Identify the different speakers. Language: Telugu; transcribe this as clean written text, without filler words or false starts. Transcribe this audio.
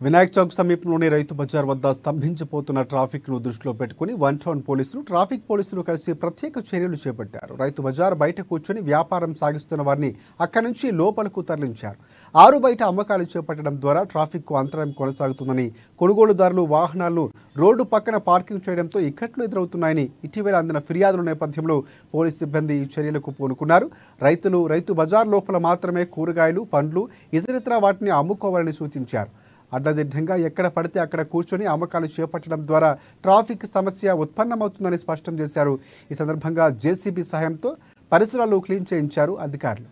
Speaker 1: వినాయక్ చౌక్ సమీపంలోని రైతు బజార్ వద్ద స్తంభించిపోతున్న ట్రాఫిక్ ను దృష్టిలో పెట్టుకుని వన్ టౌన్ పోలీసులు ట్రాఫిక్ పోలీసులు కలిసి ప్రత్యేక చర్యలు చేపట్టారు. రైతు బజార్ బయట కూర్చొని వ్యాపారం సాగిస్తున్న వారిని అక్కడి నుంచి లోపలకు తరలించారు. ఆరు బయట అమ్మకాలు చేపట్టడం ద్వారా ట్రాఫిక్ కు అంతరాయం కొనసాగుతుందని, కొనుగోలుదారులు వాహనాలను రోడ్డు పక్కన పార్కింగ్ చేయడంతో ఇక్కట్లు ఎదురవుతున్నాయని ఇటీవల అందిన ఫిర్యాదుల నేపథ్యంలో పోలీసు సిబ్బంది ఈ చర్యలకు పూనుకున్నారు. రైతు బజార్ లోపల మాత్రమే కూరగాయలు, పండ్లు, ఇతరితర వాటిని అమ్ముకోవాలని సూచించారు. అడ్డదిడ్డంగా ఎక్కడ పడితే అక్కడ కూర్చొని అమ్మకాలు చేపట్టడం ద్వారా ట్రాఫిక్ సమస్య ఉత్పన్నమవుతుందని స్పష్టం చేశారు. ఈ సందర్భంగా జేసీబీ సహాయంతో పరిసరాలు క్లీన్ చేయించారు అధికారులు.